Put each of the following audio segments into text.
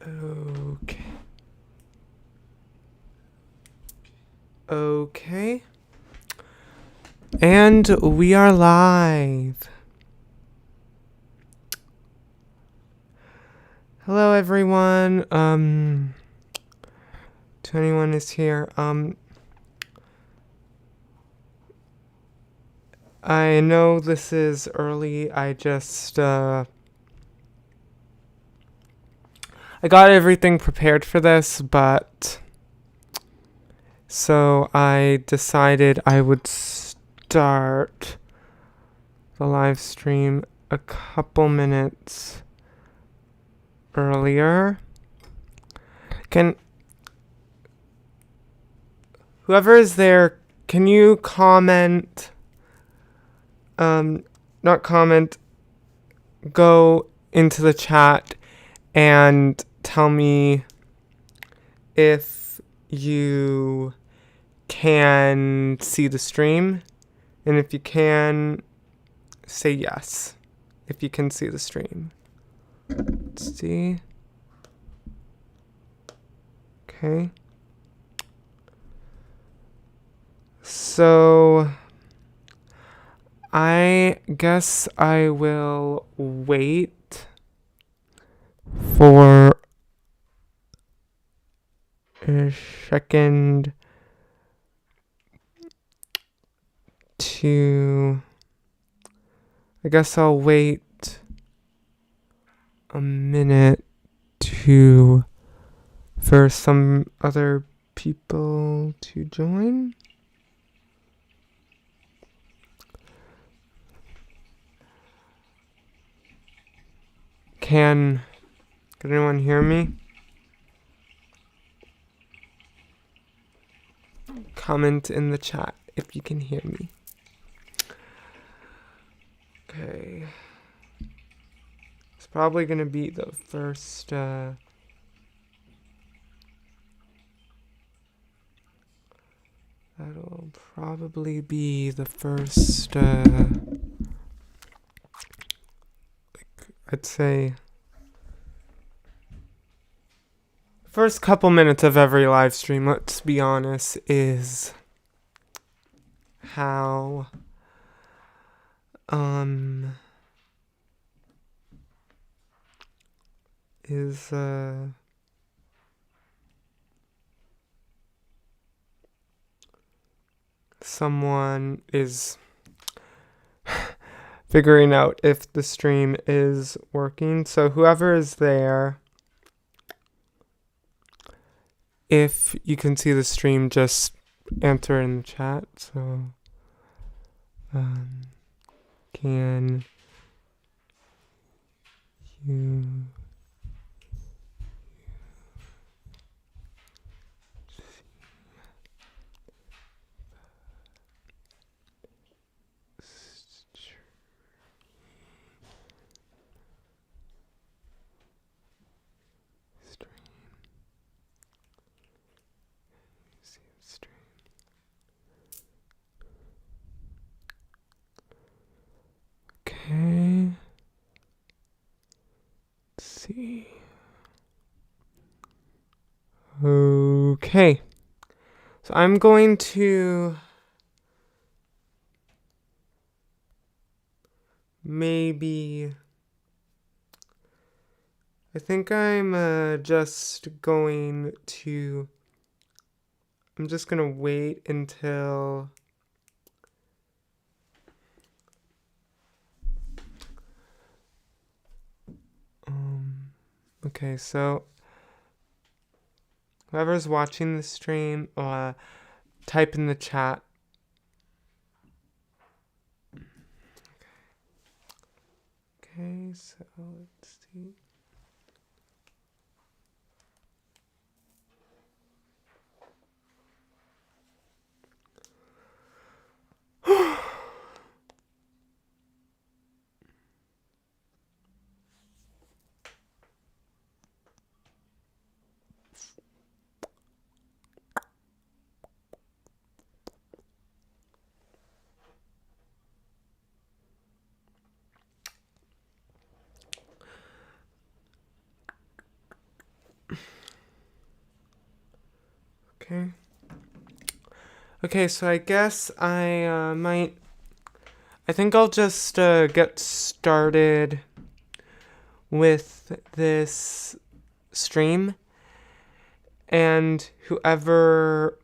Okay. Okay. And we are live. Hello everyone. 21 is here. I know this is early. I got everything prepared for this, but so I decided I would start the live stream a couple minutes earlier. Whoever is there, can you comment, not comment, go into the chat and tell me if you can see the stream, and if you can, say yes if you can see the stream. Let's see. Okay. So I guess I will wait for a second I guess I'll wait a minute for some other people to join. Can anyone hear me? Comment in the chat if you can hear me. Okay. It's probably gonna be the first that'll probably be the first I'd say first couple minutes of every live stream, let's be honest, is how someone is figuring out if the stream is working. So whoever is there, if you can see the stream, just answer in the chat. So can you Okay. Let's see. Okay. So I'm going to I think I'm just going to wait until okay, so whoever's watching the stream, type in the chat. Okay, so let's see. Okay. Okay, so I guess I think I'll just get started with this stream, and whoever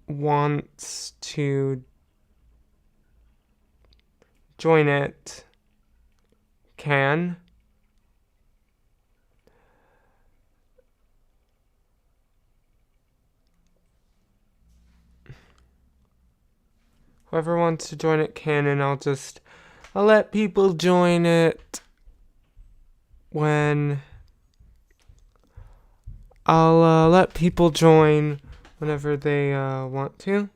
wants to join it can. Whoever wants to join it can, and I'll let people join it when I'll let people join whenever they want to.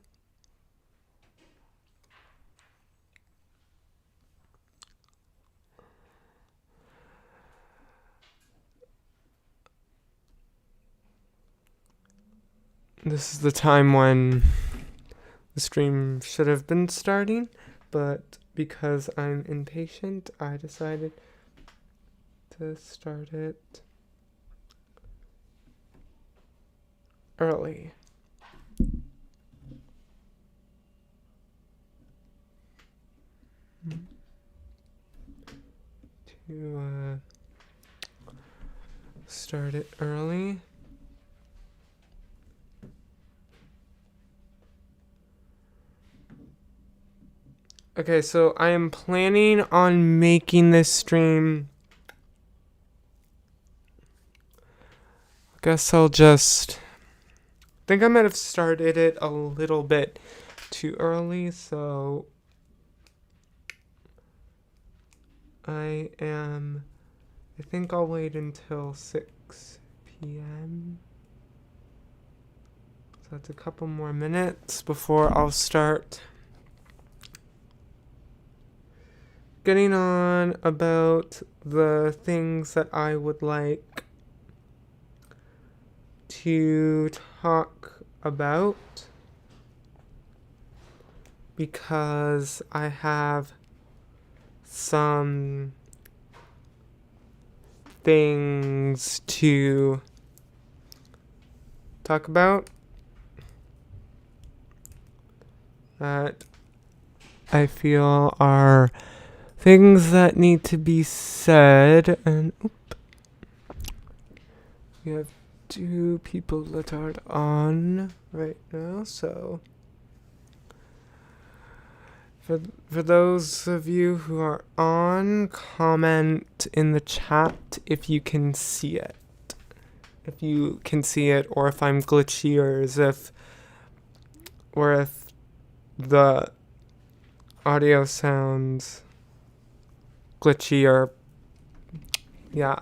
This is the time when the stream should have been starting, but because I'm impatient, I decided to start it early. To start it early. Okay, so I am planning on making this stream. I guess I'll just think I might have started it a little bit too early, so I think I'll wait until 6 p.m. So that's a couple more minutes before I'll start getting on about the things that I would like to talk about, because I have some things to talk about that I feel are things that need to be said. And we have 2 people that are on right now, so for those of you who are on, comment in the chat if you can see it. If you can see it, or if I'm glitchy, or if the audio sounds glitchy, or yeah.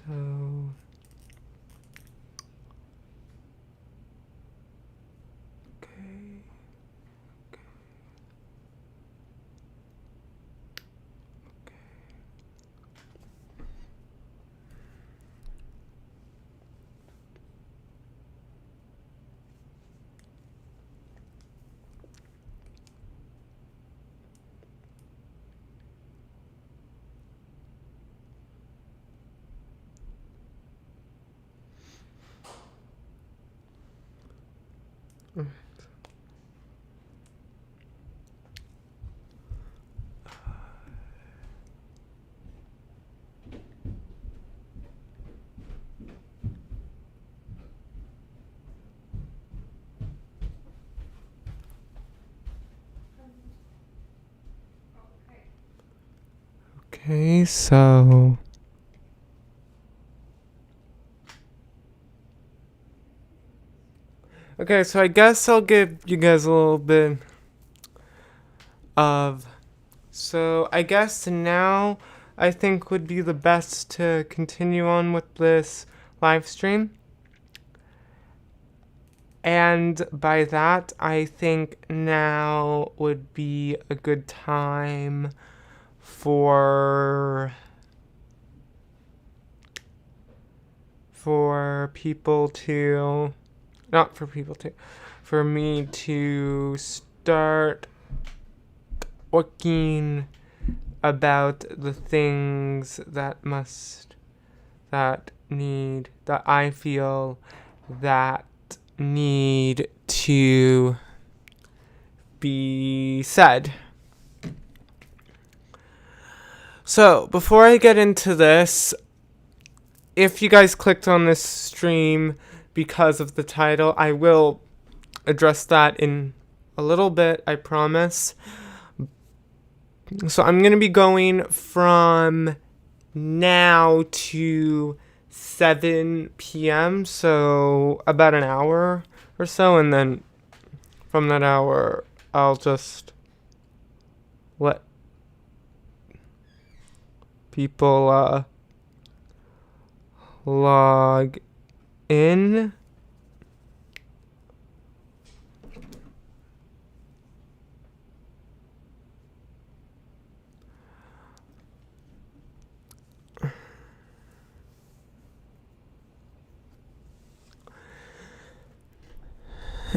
So okay, so I guess I'll give you guys a little bit of, so I guess now I think would be the best to continue on with this live stream. And by that, I think now would be a good time for me to start working about the things that I feel that need to be said. So, before I get into this, if you guys clicked on this stream because of the title, I will address that in a little bit, I promise. So I'm going to be going from now to 7 p.m., so about an hour or so, and then from that hour, I'll just let people log in.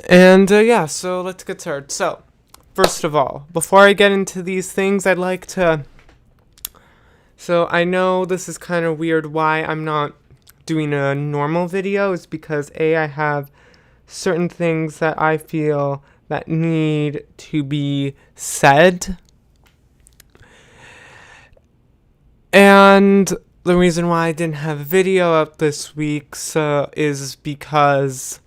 And yeah, so let's get started. So, first of all, before I get into these things, I'd like to... So, I know this is kind of weird why I'm not doing a normal video. It's because, A, I have certain things that I feel that need to be said. And the reason why I didn't have a video up this week is because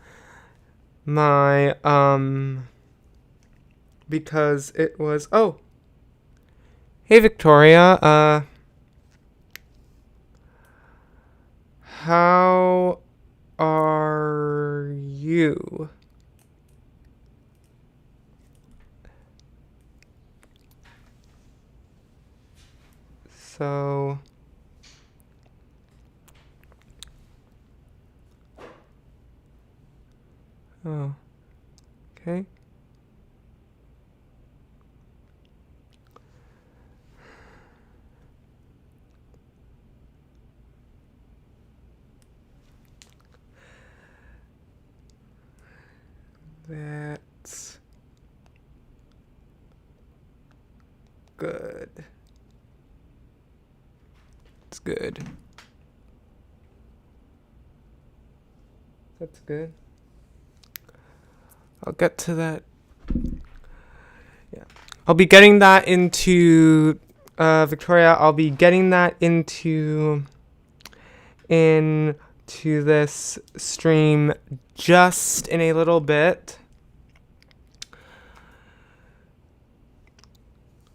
because it was... Oh! Hey, Victoria, how are you? So... Oh. Okay. That's good. It's good. That's good. I'll get to that. Yeah. I'll be getting that into Victoria. I'll be getting that into this stream just in a little bit.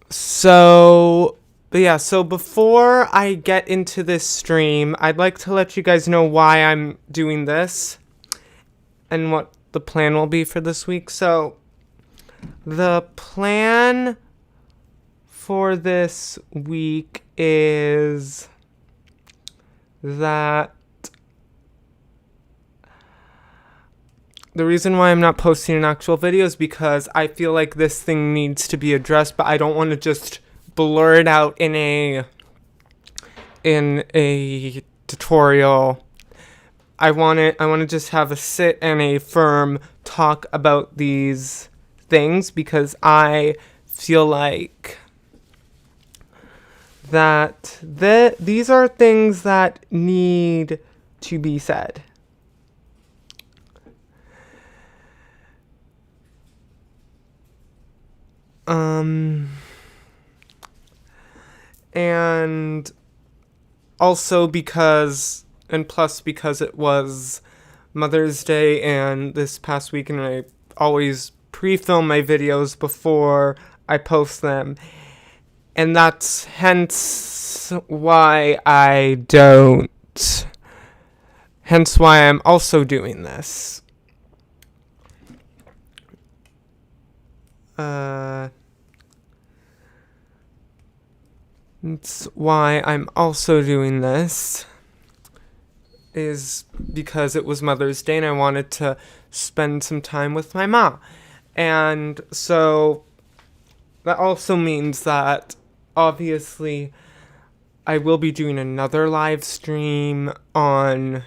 So, but yeah, so before I get into this stream, I'd like to let you guys know why I'm doing this and what the plan will be for this week. So, the plan for this week is that the reason why I'm not posting an actual video is because I feel like this thing needs to be addressed, but I don't want to just blur it out in a tutorial. I want to just have a sit and a firm talk about these things because I feel like that these are things that need to be said. And also because it was Mother's Day and this past week, and I always pre-film my videos before I post them. And that's hence why I'm also doing this. That's why I'm also doing this is because it was Mother's Day and I wanted to spend some time with my mom. And so that also means that obviously I will be doing another live stream on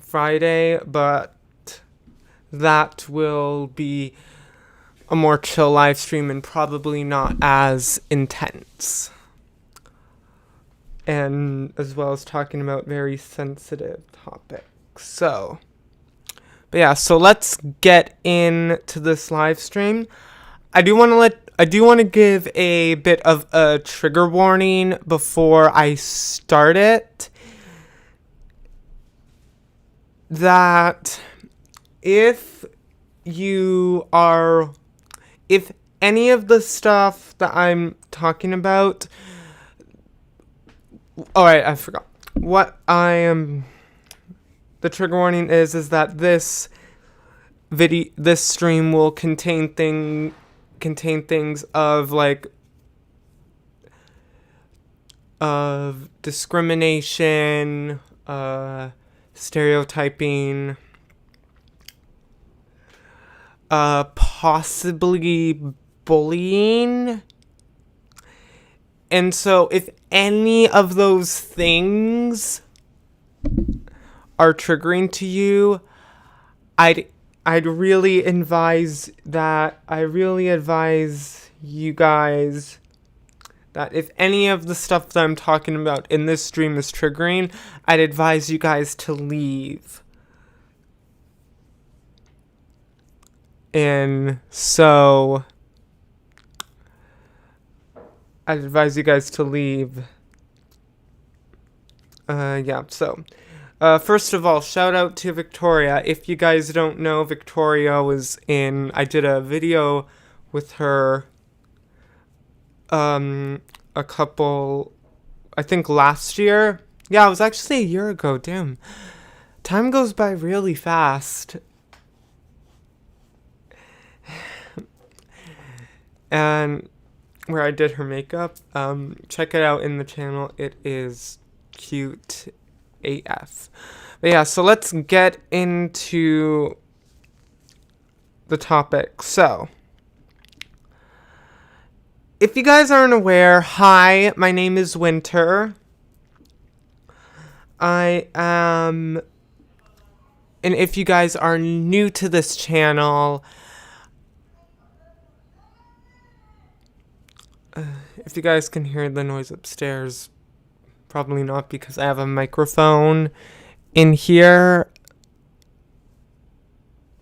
Friday, but that will be a more chill live stream and probably not as intense. And as well as talking about very sensitive topics. So, but yeah, so let's get into this live stream. I do want to give a bit of a trigger warning before I start it. That if any of the stuff that I'm talking about, alright, I forgot. What the trigger warning is that this stream will contain things of discrimination, stereotyping, possibly bullying. And so if any of those things are triggering to you, I'd really advise you guys that if any of the stuff that I'm talking about in this stream is triggering, I'd advise you guys to leave. And so I'd advise you guys to leave. First of all, shout out to Victoria. If you guys don't know, Victoria I did a video with her I think last year. Yeah, it was actually a year ago. Damn. Time goes by really fast. And where I did her makeup. Check it out in the channel. It is cute AF. But yeah, so let's get into the topic. So, if you guys aren't aware, hi, my name is Winter. And if you guys are new to this channel, if you guys can hear the noise upstairs, probably not because I have a microphone in here.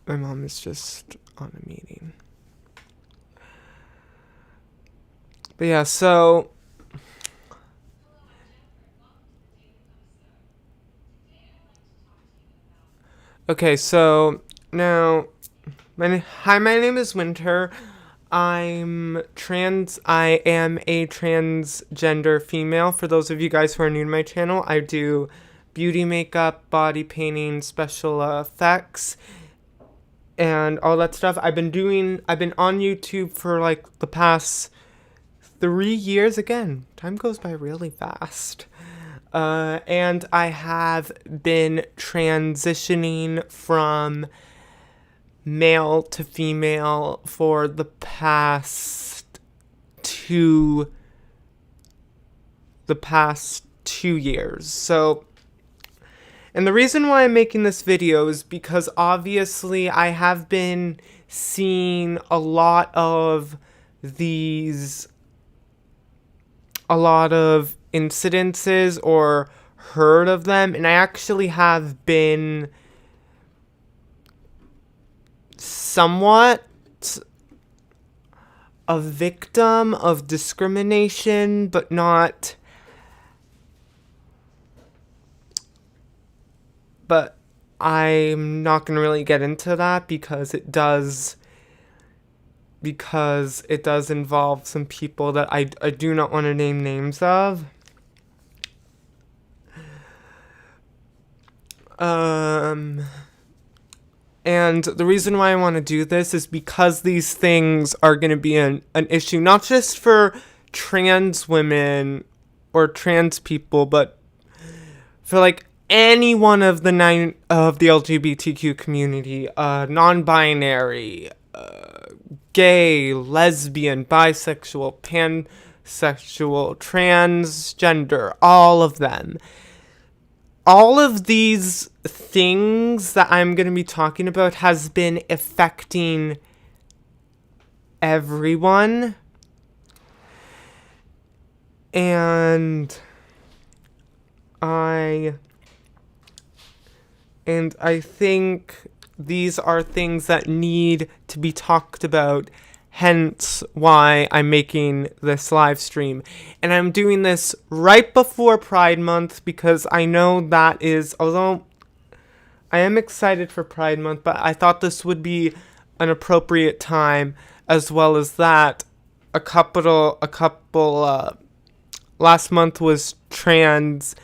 My mom is just on a meeting. But yeah, so okay, so now my name is Winter. I am a transgender female. For those of you guys who are new to my channel, I do beauty makeup, body painting, special effects, and all that stuff. I've been on YouTube for like the past 3 years. Again, time goes by really fast. And I have been transitioning from male to female for the past 2 years. So, and the reason why I'm making this video is because obviously I have been seeing a lot of incidences or heard of them, and I actually have been somewhat a victim of discrimination, but I'm not going to really get into that because it does involve some people that I do not want to name names of. And the reason why I want to do this is because these things are going to be an issue, not just for trans women or trans people, but for like any one of the LGBTQ community, non-binary, gay, lesbian, bisexual, pansexual, transgender, all of them. All of these things that I'm going to be talking about has been affecting everyone. And I think these are things that need to be talked about, hence why I'm making this live stream. And I'm doing this right before Pride Month because I know that is, although I am excited for Pride Month, but I thought this would be an appropriate time, as well as that last month was Transgender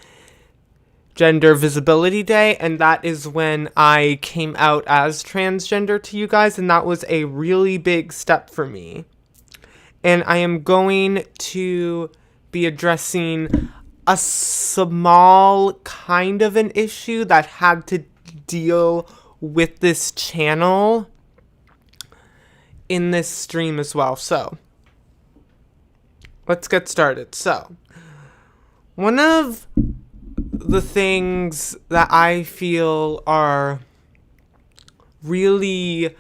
Visibility Day, and that is when I came out as transgender to you guys, and that was a really big step for me. And I am going to be addressing a small kind of an issue that had to deal with this channel in this stream as well. So, let's get started. So, one of the things that I feel are really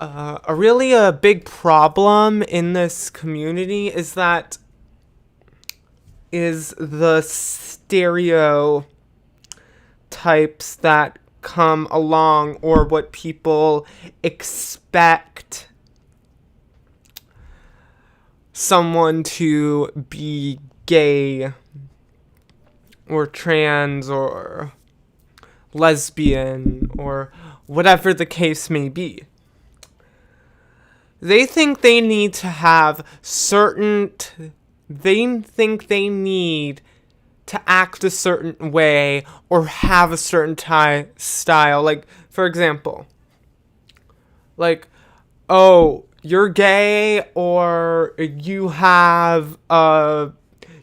a big problem in this community is the stereotypes that come along, or what people expect someone to be gay or trans or lesbian or whatever the case may be. They think they need to have they need to act a certain way or have a certain style. Like, for example, like, oh, you're gay, or you have,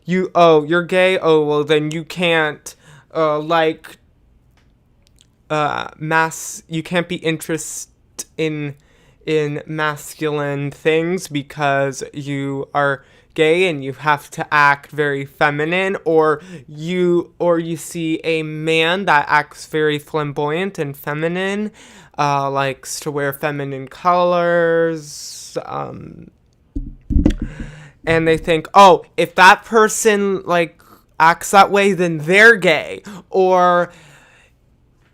you're gay, oh, well, then you can't, you can't be interested in masculine things because you are gay and you have to act very feminine, or you see a man that acts very flamboyant and feminine, likes to wear feminine colors, and they think, oh, if that person acts that way, then they're gay. Or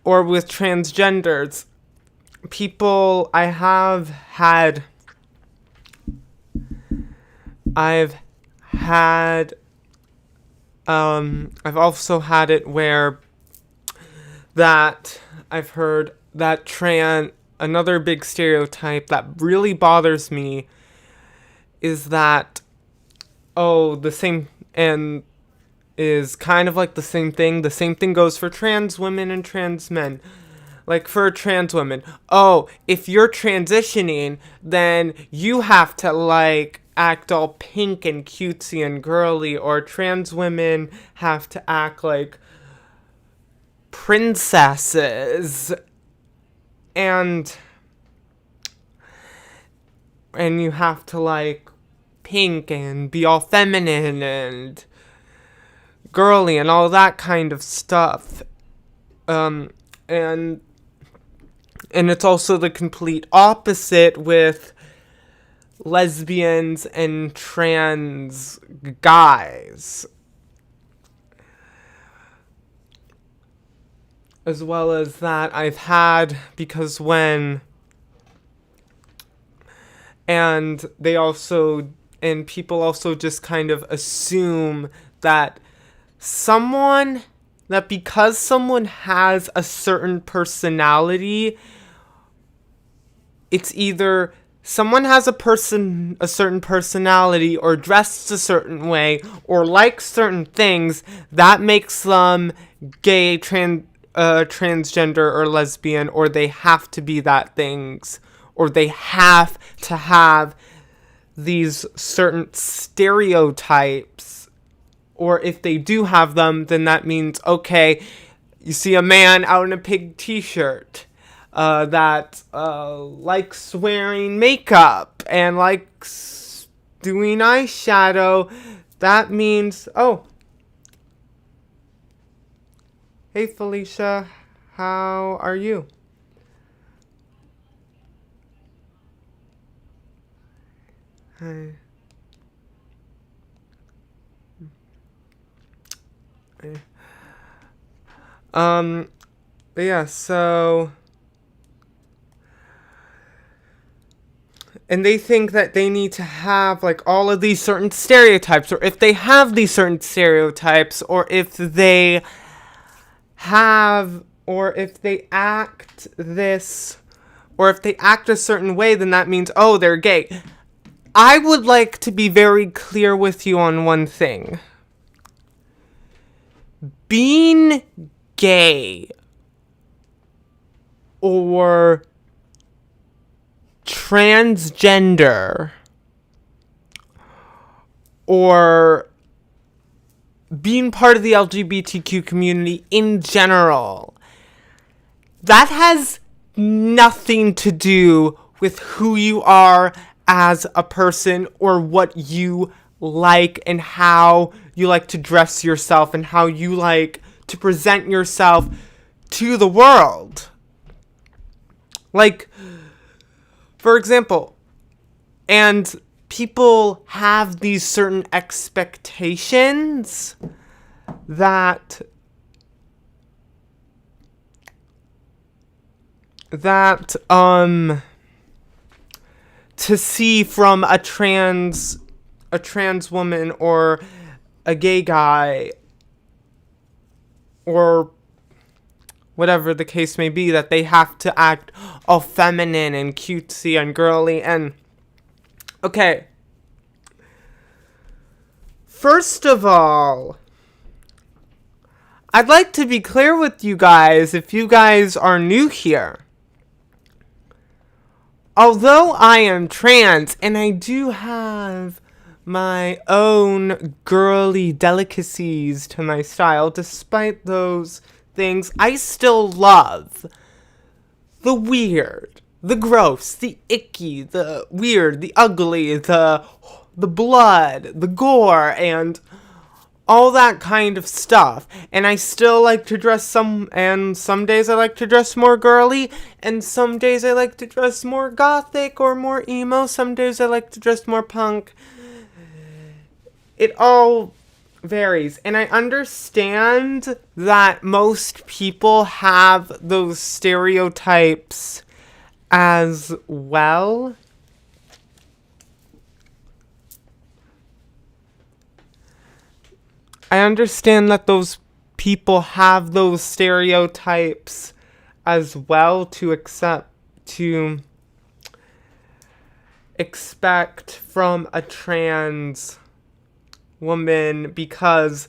with transgenders, I've also had it where that I've heard that another big stereotype that really bothers me is that, the same, and is kind of like the same thing. The same thing goes for trans women and trans men. Like, for trans women, if you're transitioning, then you have to, act all pink and cutesy and girly, or trans women have to act like princesses, and you have to, pink and be all feminine and girly and all that kind of stuff. And it's also the complete opposite with lesbians and trans guys. As well as that, people also just kind of assume that because someone has a certain personality, it's either someone has a certain personality, or dressed a certain way, or likes certain things, that makes them gay, transgender, or lesbian, or they have to be that things, or they have to have these certain stereotypes, or if they do have them, then that means, okay, you see a man out in a pink t-shirt that likes wearing makeup and likes doing eyeshadow, that means, hey Felicia, how are you? I, yeah, so, and they think that they need to have, like, all of these certain stereotypes, or if they have these certain stereotypes, or if they have, or if they act this, or if they act a certain way, then that means, oh, they're gay. I would like to be very clear with you on one thing. Being gay or transgender or being part of the LGBTQ community in general, that has nothing to do with who you are as a person or what you like and how you like to dress yourself and how you like to present yourself to the world. Like, for example, and people have these certain expectations that to see from a trans woman or a gay guy or whatever the case may be, that they have to act all feminine and cutesy and girly. And okay, first of all, I'd like to be clear with you guys, if you guys are new here. Although I am trans and I do have my own girly delicacies to my style, despite those things, I still love the weird, the gross, the icky, the weird, the ugly, the blood, the gore, and all that kind of stuff. And I still like to dress some days I like to dress more girly, and some days I like to dress more gothic or more emo. Some days I like to dress more punk. It all varies. And I understand that most people have those stereotypes as well. I understand that those people have those stereotypes as well to expect from a trans woman, because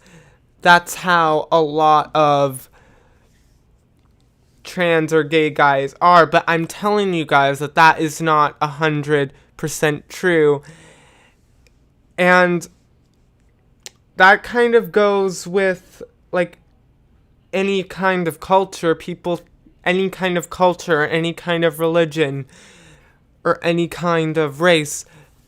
that's how a lot of trans or gay guys are. But I'm telling you guys that that is not 100% true. And that kind of goes with, like, any kind of culture, any kind of culture, any kind of religion, or any kind of race.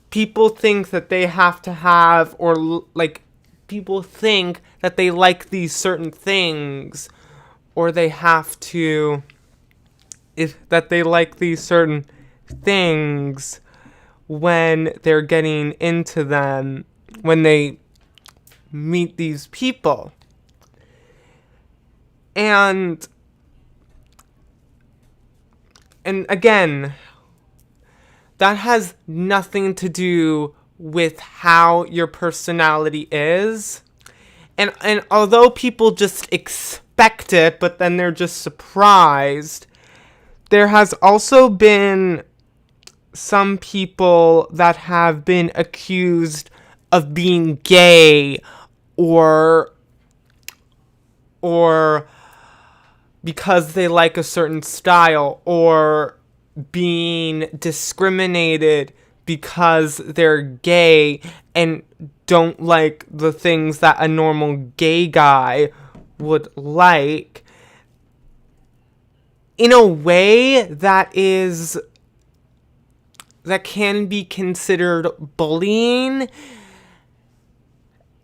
People think that they have to have, or, like, people think that they like these certain things, or they have to, that they like these certain things when they're getting into them, when they meet these people. And again, that has nothing to do with how your personality is. And although people just expect it, but then they're just surprised, there has also been some people that have been accused of being gay or because they like a certain style, or being discriminated because they're gay and don't like the things that a normal gay guy would like, in a way that can be considered bullying.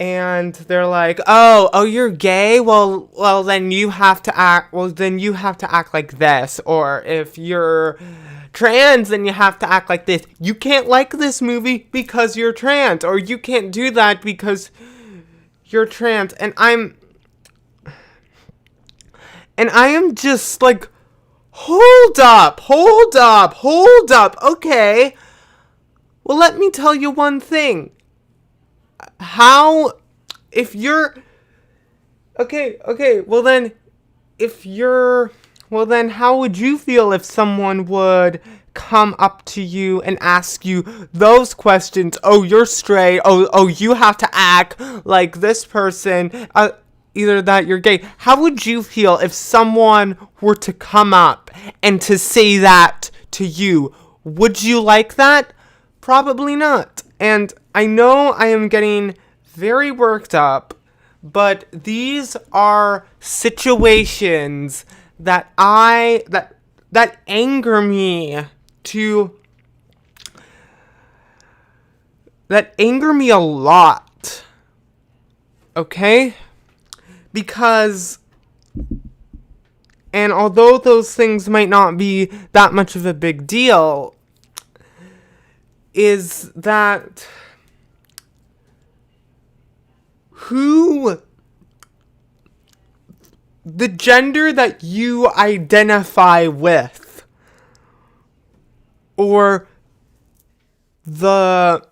And they're like, oh, you're gay? Well, then you have to act like this. Or if you're trans, then you have to act like this. You can't like this movie because you're trans, or you can't do that because you're trans. And I am just like, hold up. Okay. Well, let me tell you one thing. If you're, okay, well then, how would you feel if someone would come up to you and ask you those questions? Oh, you're straight. Oh, you have to act like this person. Either that you're gay. How would you feel if someone were to come up and to say that to you? Would you like that? Probably not. And I know I am getting very worked up, but these are situations that anger me a lot. Okay? Because, and although those things might not be that much of a big deal, is that the gender that you identify with, or the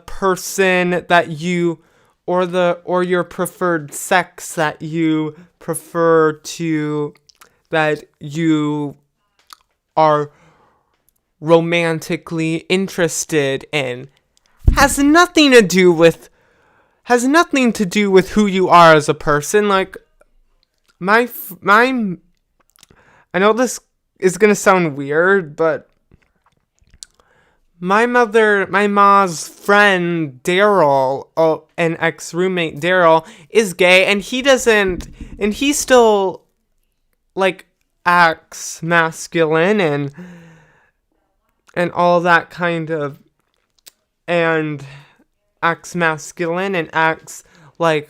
person that you, or your preferred sex that you prefer to, that you are romantically interested in, has nothing to do with who you are as a person. Like, I know this is gonna sound weird, but my mom's friend Daryl, an ex-roommate Daryl, is gay, and he still, like, acts masculine and all that kind of, and acts masculine and acts like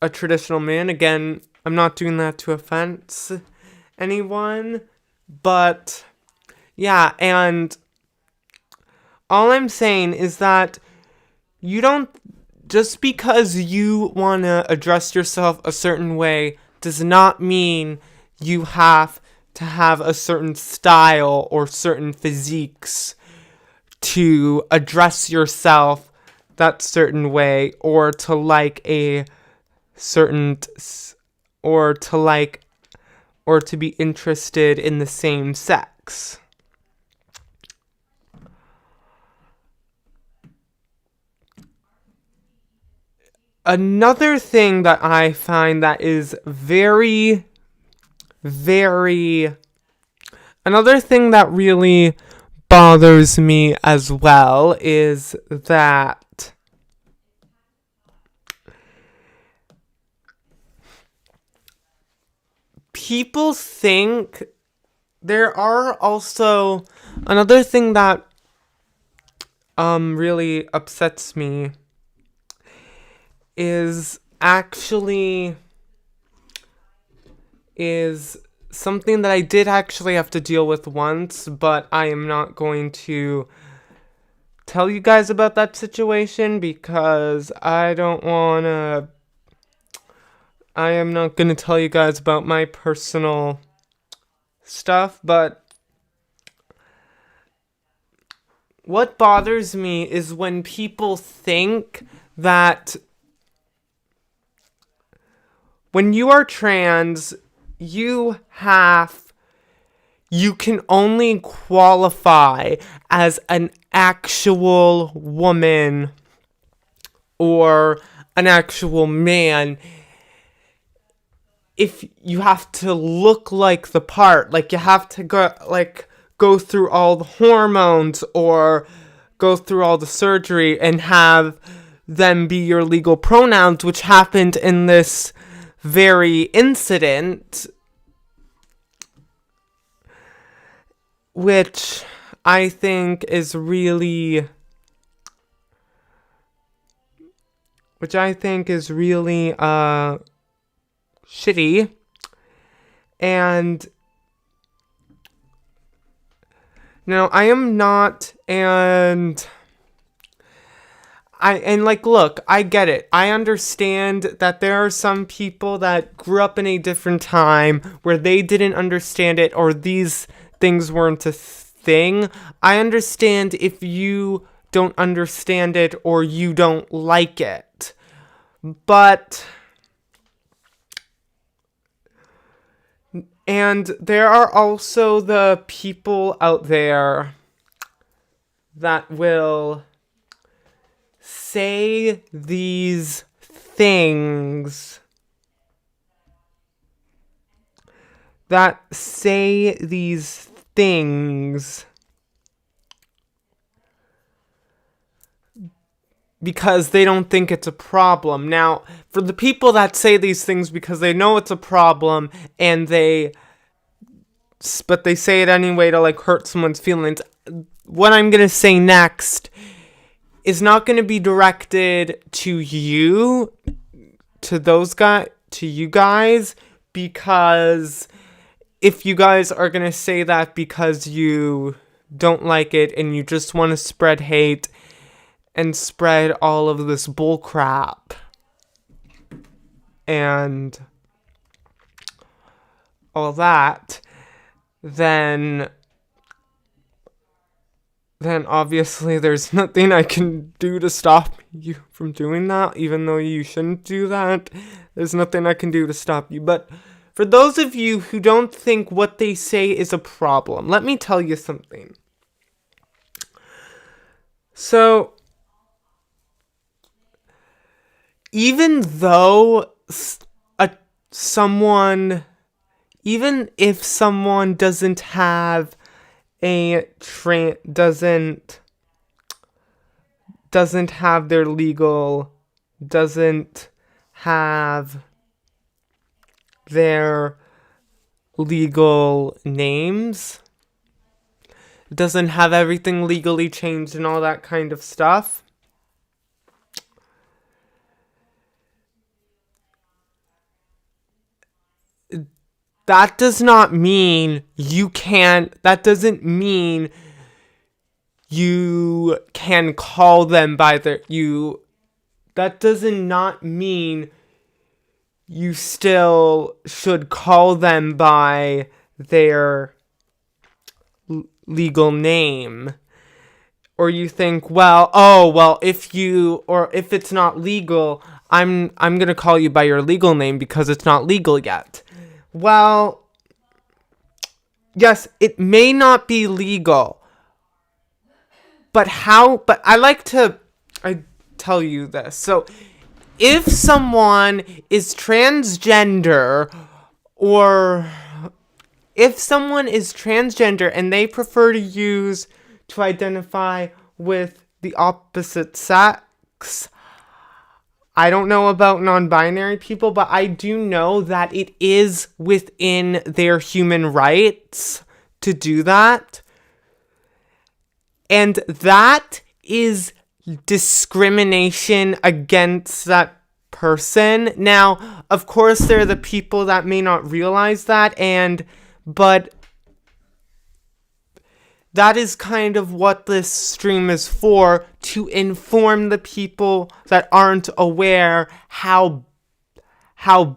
a traditional man. Again, I'm not doing that to offense anyone, but yeah, and all I'm saying is that you don't, just because you want to address yourself a certain way does not mean you have to have a certain style or certain physiques to address yourself that certain way, or to like a certain, or to be interested in the same sex. Another thing that I find that is another thing that really bothers me as well is that people think, there are also, another thing that really upsets me is something that I did actually have to deal with once, but I am not going to tell you guys about that situation because I am not going to tell you guys about my personal stuff, but what bothers me is when people think that when you are trans, you can only qualify as an actual woman or an actual man if you have to look like the part. Like, you have to go through all the hormones or go through all the surgery and have them be your legal pronouns, which happened in this very incident, which I think is really shitty. And no, I am not, and look, I get it. I understand that there are some people that grew up in a different time where they didn't understand it, or these things weren't a thing. I understand if you don't understand it or you don't like it. But and there are also the people out there that will say these things because they don't think it's a problem. Now, for the people that say these things because they know it's a problem but they say it anyway to like hurt someone's feelings, what I'm going to say next is not going to be directed to you, to you guys, because if you guys are going to say that because you don't like it and you just want to spread hate and spread all of this bull crap and all that, then obviously there's nothing I can do to stop you from doing that, even though you shouldn't do that. There's nothing I can do to stop you. But for those of you who don't think what they say is a problem, let me tell you something. So, even though even if someone doesn't have doesn't have their legal names, doesn't have everything legally changed and all that kind of stuff, that does not mean you can call them by that does not mean you still should call them by their legal name. Or you think, if it's not legal, I'm going to call you by your legal name because it's not legal yet. Well, yes, it may not be legal, but I tell you this. So, if someone is transgender, and they prefer to identify with the opposite sex, I don't know about non-binary people, but I do know that it is within their human rights to do that. And that is discrimination against that person. Now, of course, there are the people that may not realize that, but that is kind of what this stream is for, to inform the people that aren't aware how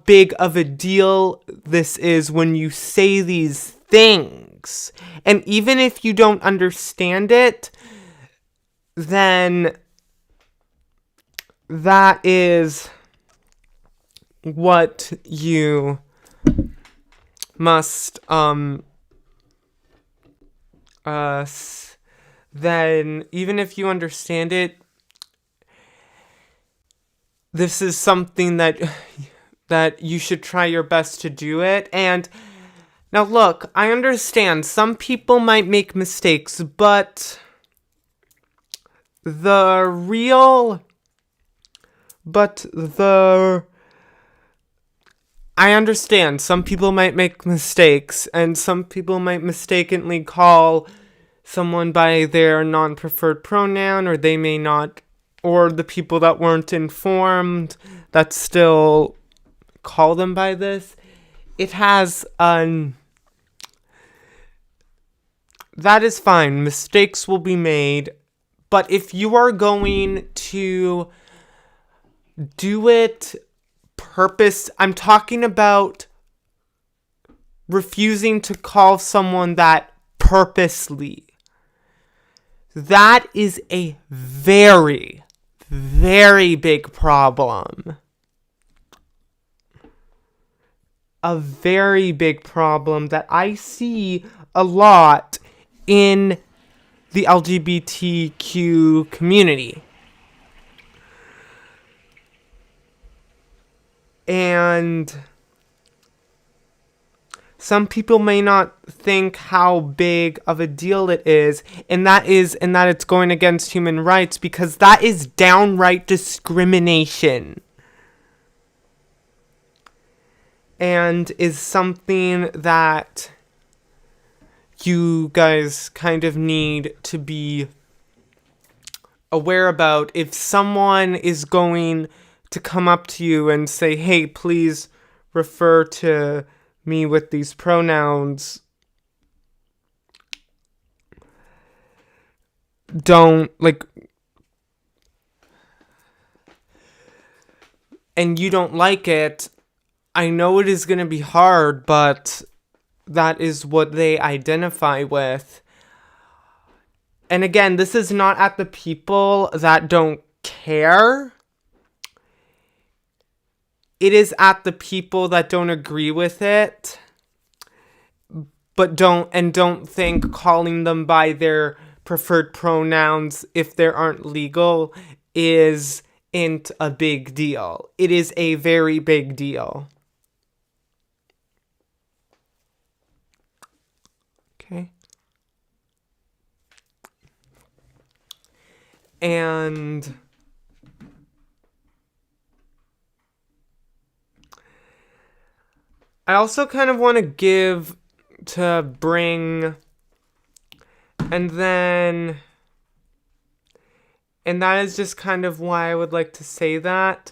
big of a deal this is when you say these things. And even if you don't understand it, then that is what you must then even if you understand it, this is something that you should try your best to do it. And now look, I understand some people might make mistakes, but I understand some people might make mistakes, and some people might mistakenly call someone by their non-preferred pronoun, or they may not, or the people that weren't informed that still call them by this. it has that is fine. Mistakes will be made. But if you are going to do it I'm talking about refusing to call someone that purposely. That is a very, very big problem. A very big problem that I see a lot in the LGBTQ community. And some people may not think how big of a deal it is, and that it's going against human rights, because that is downright discrimination. And is something that you guys kind of need to be aware about. If someone is going to come up to you and say, hey, please refer to me with these pronouns, don't, and you don't like it, I know it is going to be hard, but that is what they identify with. And again, this is not at the people that don't care. It is at the people that don't agree with it, but don't think calling them by their preferred pronouns if they aren't legal isn't a big deal. It is a very big deal. Okay. And I also kind of want to bring, and that is just kind of why I would like to say that,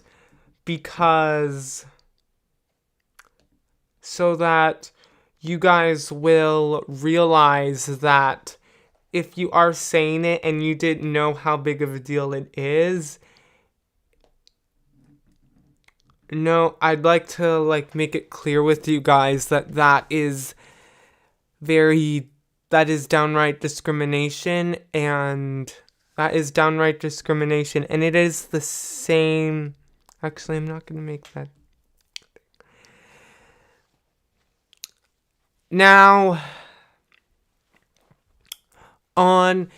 because so that you guys will realize that if you are saying it and you didn't know how big of a deal it is, no, I'd like to make it clear with you guys that is downright discrimination, and and it is the same. Actually, I'm not going to make that. Now, on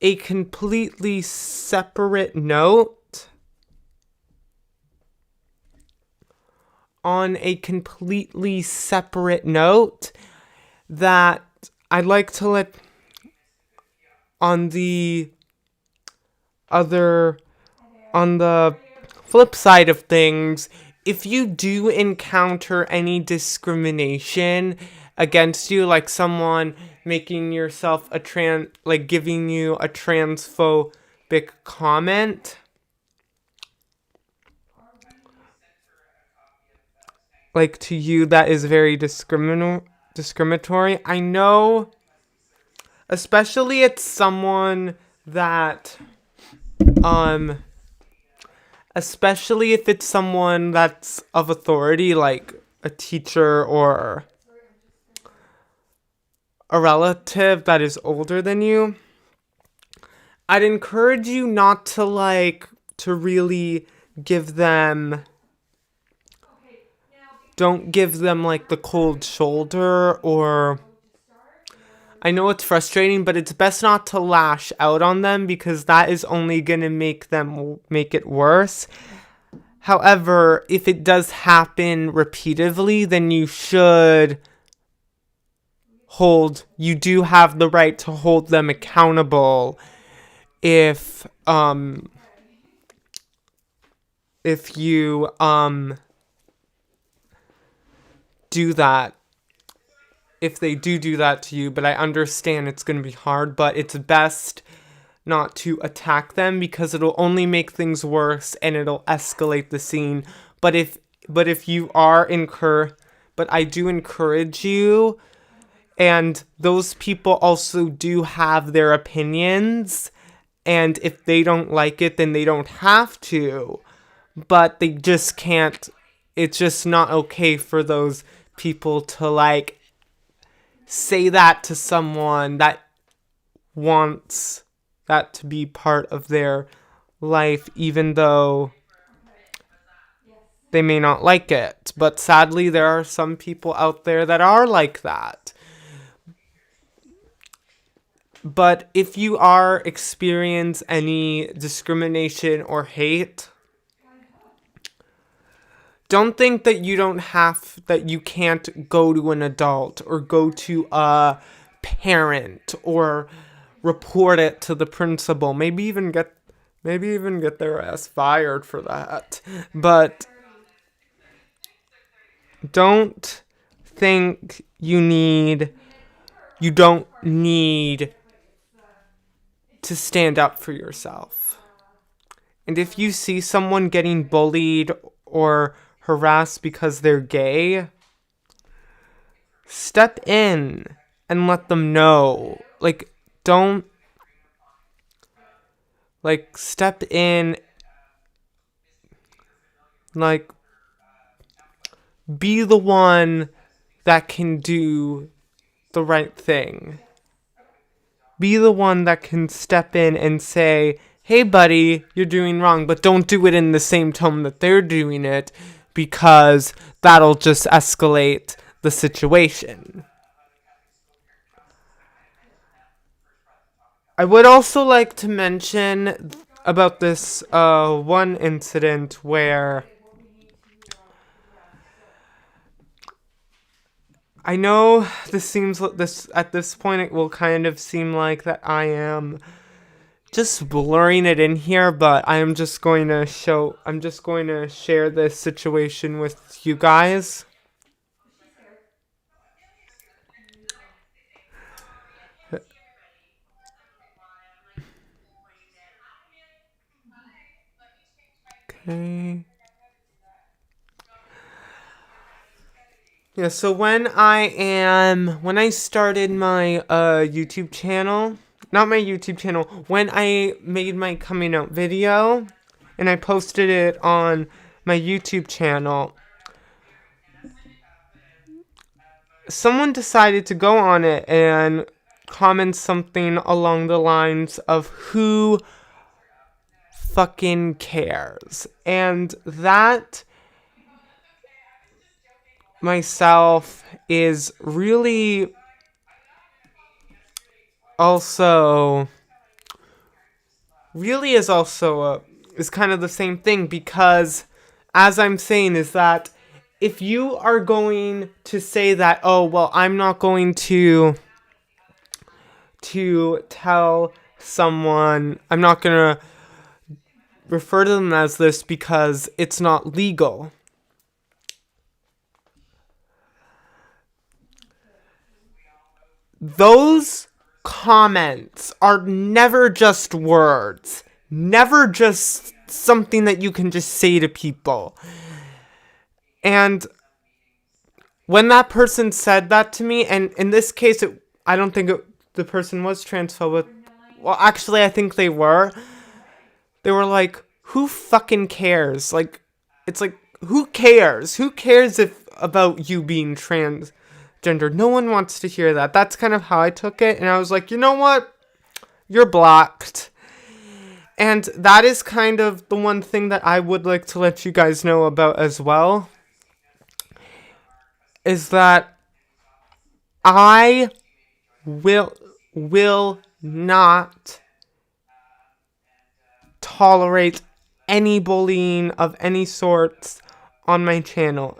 a completely separate note, that I'd like to let on the flip side of things, if you do encounter any discrimination against you, like someone making yourself giving you a transphobic comment, to you, that is very discriminatory. I know, especially it's someone that, especially if it's someone that's of authority, like a teacher or a relative that is older than you, I'd encourage you not to really give them, don't give them the cold shoulder, or I know it's frustrating, but it's best not to lash out on them, because that is only going to make it worse. However, if it does happen repeatedly, then you do have the right to hold them accountable if you do that, if they do that to you. But I understand it's going to be hard, but it's best not to attack them, because it'll only make things worse and it'll escalate the scene. But if you are but I do encourage you. And those people also do have their opinions. And if they don't like it, then they don't have to. But they just can't. It's just not okay for those people to, like, say that to someone that wants that to be part of their life, even though they may not like it. But sadly, there are some people out there that are like that. But if you are experience any discrimination or hate, don't think that you can't go to an adult or go to a parent or report it to the principal. Maybe even get their ass fired for that. But don't think you don't need to stand up for yourself. And if you see someone getting bullied or harassed because they're gay, step in and let them know. Like, don't, like, step in, like, be the one that can do the right thing. Be the one that can step in and say, hey buddy, you're doing wrong, but don't do it in the same tone that they're doing it, because that'll just escalate the situation. I would also like to mention about this one incident where I know this at this point it will kind of seem like that I am just blurring it in here, but I'm just going to share this situation with you guys. Okay. Yeah, so when I started my YouTube channel, not my YouTube channel, when I made my coming out video and I posted it on my YouTube channel, someone decided to go on it and comment something along the lines of who fucking cares. And that myself is really also is kind of the same thing, because as I'm saying is that if you are going to say that, oh well, I'm not going to tell someone, I'm not gonna refer to them as this because it's not legal. Those comments are never just words, never just something that you can just say to people. And when that person said that to me, and in this case, I don't think the person was transphobic. Well, actually, I think they were. They were like, who fucking cares? Like, it's like, who cares? Who cares about you being transgender? No one wants to hear that. That's kind of how I took it. And I was like, you know what? You're blocked. And that is kind of the one thing that I would like to let you guys know about as well, is that I will not tolerate any bullying of any sorts on my channel.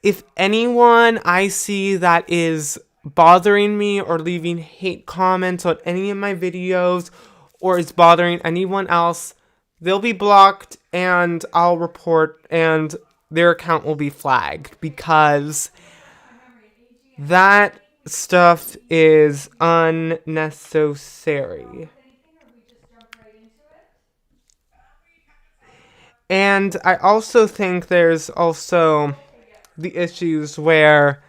If anyone I see that is bothering me or leaving hate comments on any of my videos or is bothering anyone else, they'll be blocked and I'll report and their account will be flagged, because that stuff is unnecessary. And I also think there's also the issues where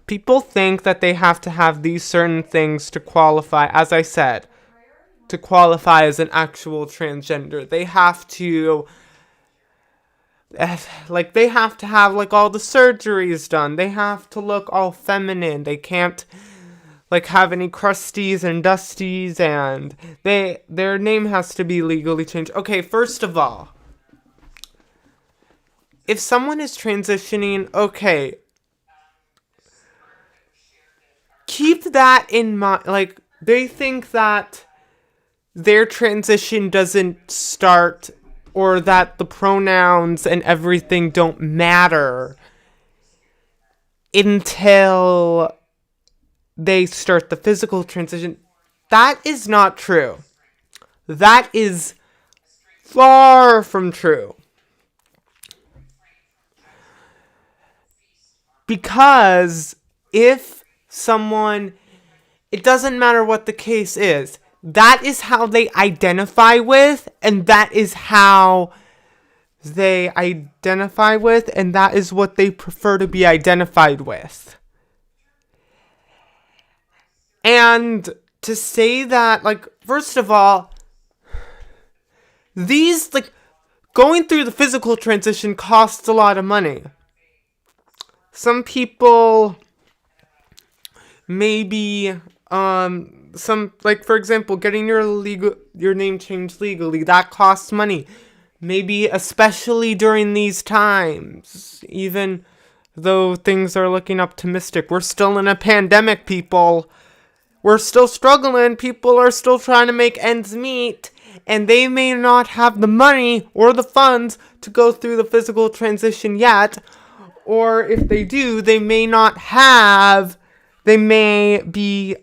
people think that they have to have these certain things to qualify, as I said, to qualify as an actual transgender. They have to, they have to have, all the surgeries done. They have to look all feminine. They can't, have any crusties and dusties, and their name has to be legally changed. Okay, first of all, if someone is transitioning, okay, keep that in mind. They think that their transition doesn't start, or that the pronouns and everything don't matter until they start the physical transition. That is not true. That is far from true. Because if someone, it doesn't matter what the case is, that is how they identify with, and that is how they identify with, and that is what they prefer to be identified with. And to say that, first of all, these, going through the physical transition costs a lot of money. Some people, maybe, for example, getting your name changed legally, that costs money. Maybe especially during these times, even though things are looking optimistic. We're still in a pandemic, people. We're still struggling. People are still trying to make ends meet, and they may not have the money or the funds to go through the physical transition yet. Or if they do, they may not have, they may be,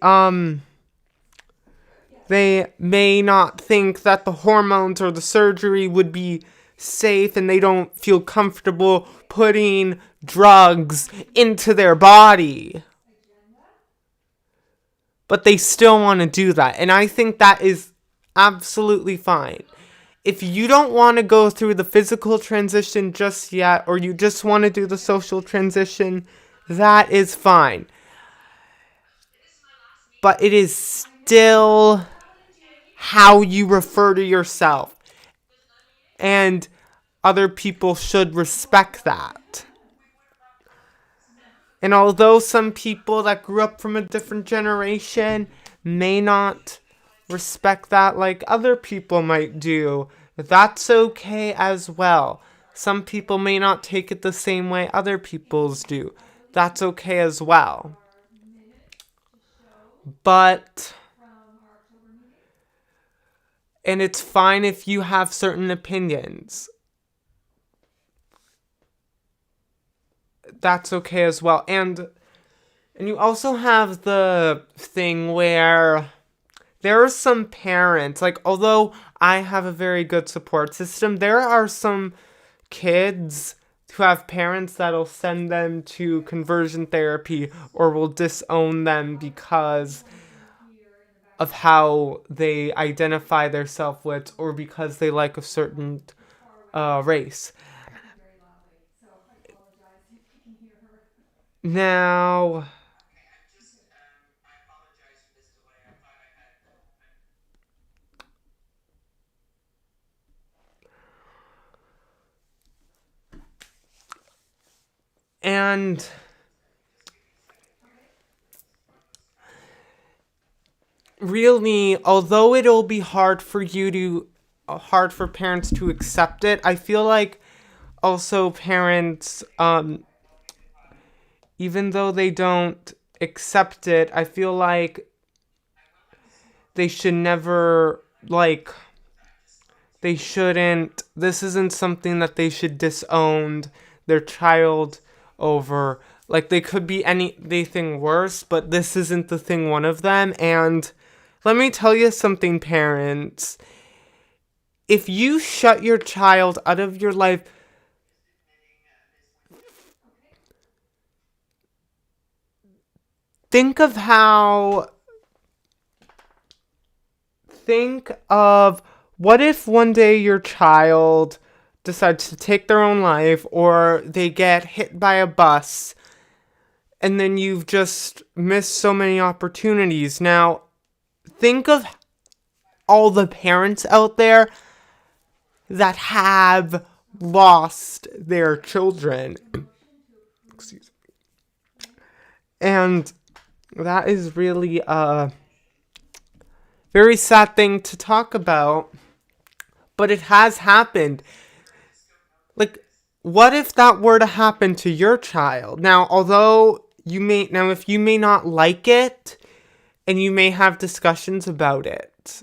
they may not think that the hormones or the surgery would be safe, and they don't feel comfortable putting drugs into their body. But they still want to do that, and I think that is absolutely fine. If you don't want to go through the physical transition just yet, or you just want to do the social transition, that is fine. But it is still how you refer to yourself. And other people should respect that. And although some people that grew up from a different generation may not respect that like other people might do, that's okay as well. Some people may not take it the same way other people's do. That's okay as well. But, and it's fine if you have certain opinions. That's okay as well. And you also have the thing where there are some parents, although I have a very good support system, there are some kids who have parents that'll send them to conversion therapy or will disown them because of how they identify their self-wits or because they like a certain race. Now, and really, although it'll be hard for parents to accept it, I feel like also parents, even though they don't accept it, I feel like they should never, they shouldn't, this isn't something that they should disown their child over. They could be anything worse, but this isn't the thing, one of them. And let me tell you something, parents. If you shut your child out of your life, think of what if one day your child decides to take their own life, or they get hit by a bus, and then you've just missed so many opportunities. Now, think of all the parents out there that have lost their children. Excuse me. And that is really a very sad thing to talk about, but it has happened. Like, what if that were to happen to your child? Now, if you may not like it, and you may have discussions about it,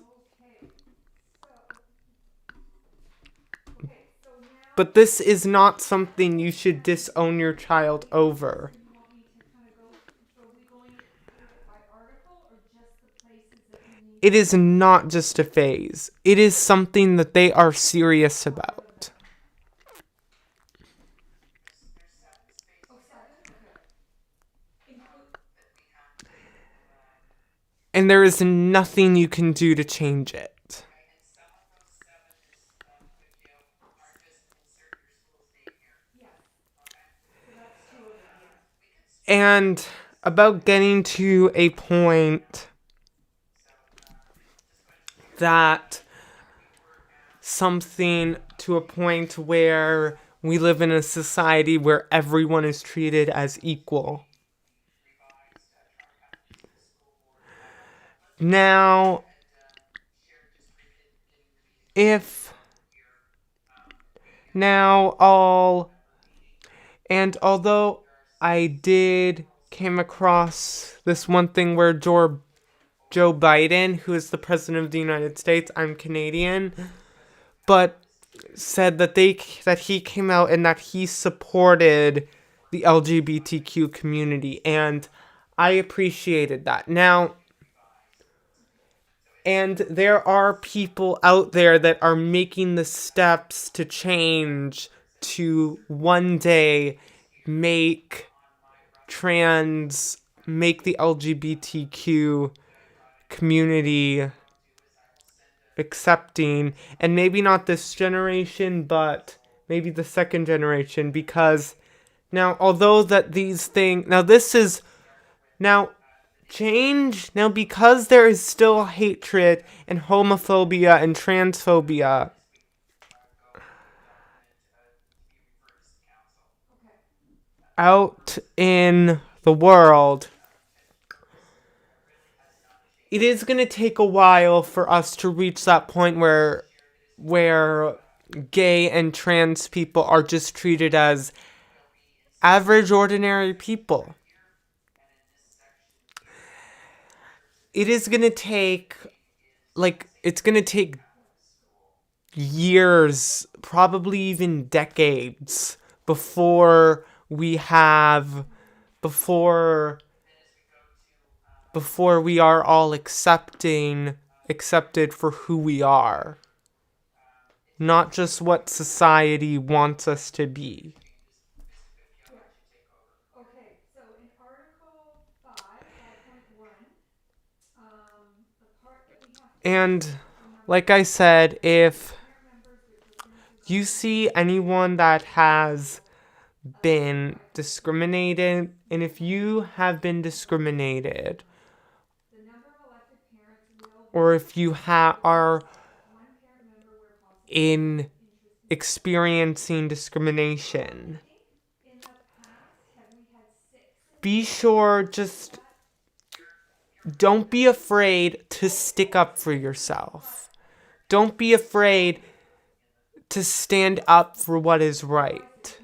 but this is not something you should disown your child over. It is not just a phase. It is something that they are serious about. And there is nothing you can do to change it. And about getting to a point where we live in a society where everyone is treated as equal. Now, although I came across this one thing where Joe Biden, who is the president of the United States, I'm Canadian, but said that he came out and that he supported the LGBTQ community, and I appreciated that. Now, and there are people out there that are making the steps to change to one day make the LGBTQ community accepting, and maybe not this generation, but maybe the second generation, because now, although that these things, because there is still hatred and homophobia and transphobia out in the world, it is going to take a while for us to reach that point where gay and trans people are just treated as average, ordinary people. It is going to take, years, probably even decades, before we are all accepted for who we are, not just what society wants us to be. And like I said, if you see anyone that has been discriminated, and if you have been discriminated, or if you are in experiencing discrimination, be sure, just don't be afraid to stick up for yourself. Don't be afraid to stand up for what is right,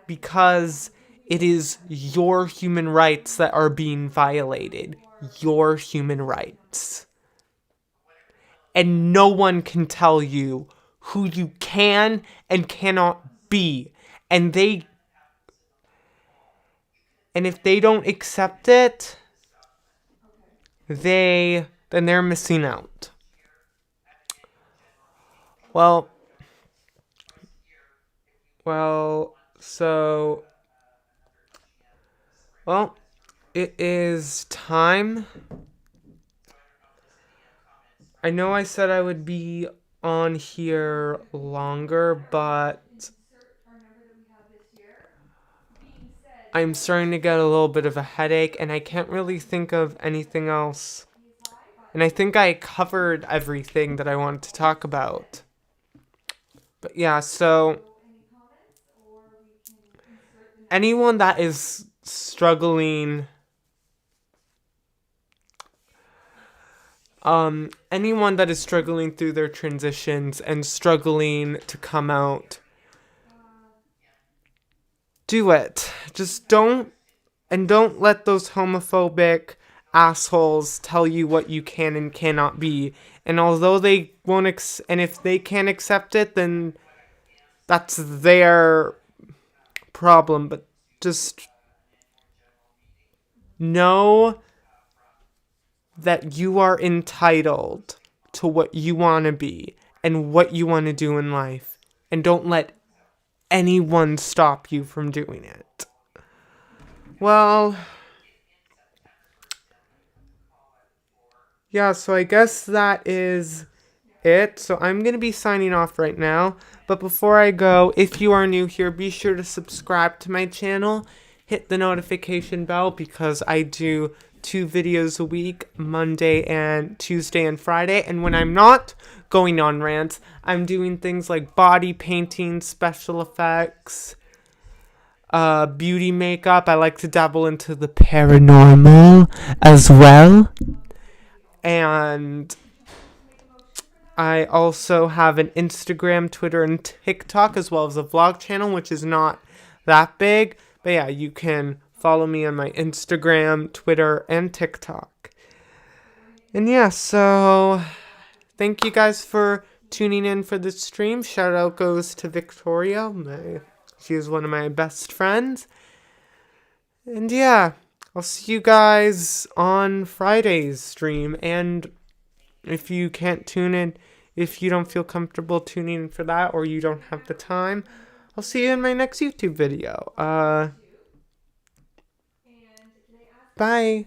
because it is your human rights that are being violated. Your human rights. And no one can tell you who you can and cannot be. And if they don't accept it, then they're missing out. Well, it is time. I know I said I would be on here longer, but I'm starting to get a little bit of a headache, and I can't really think of anything else. And I think I covered everything that I wanted to talk about. But yeah, so anyone that is struggling, anyone that is struggling through their transitions and struggling to come out, do it. Just don't let those homophobic assholes tell you what you can and cannot be. And although they won't and if they can't accept it, then that's their problem. But just know that you are entitled to what you want to be and what you want to do in life. And don't let anyone stop you from doing it. Well, yeah, so I guess that is it. So I'm going to be signing off right now. But before I go, if you are new here, be sure to subscribe to my channel. Hit the notification bell because I do 2 videos a week, Monday and Tuesday and Friday. And when I'm not going on rants, I'm doing things like body painting, special effects, beauty makeup. I like to dabble into the paranormal as well. And I also have an Instagram, Twitter, and TikTok, as well as a vlog channel, which is not that big. But yeah, you can follow me on my Instagram, Twitter, and TikTok. And yeah, so thank you guys for tuning in for the stream. Shout out goes to Victoria. She is one of my best friends. And yeah, I'll see you guys on Friday's stream. And if you can't tune in, if you don't feel comfortable tuning in for that, or you don't have the time, I'll see you in my next YouTube video. Bye.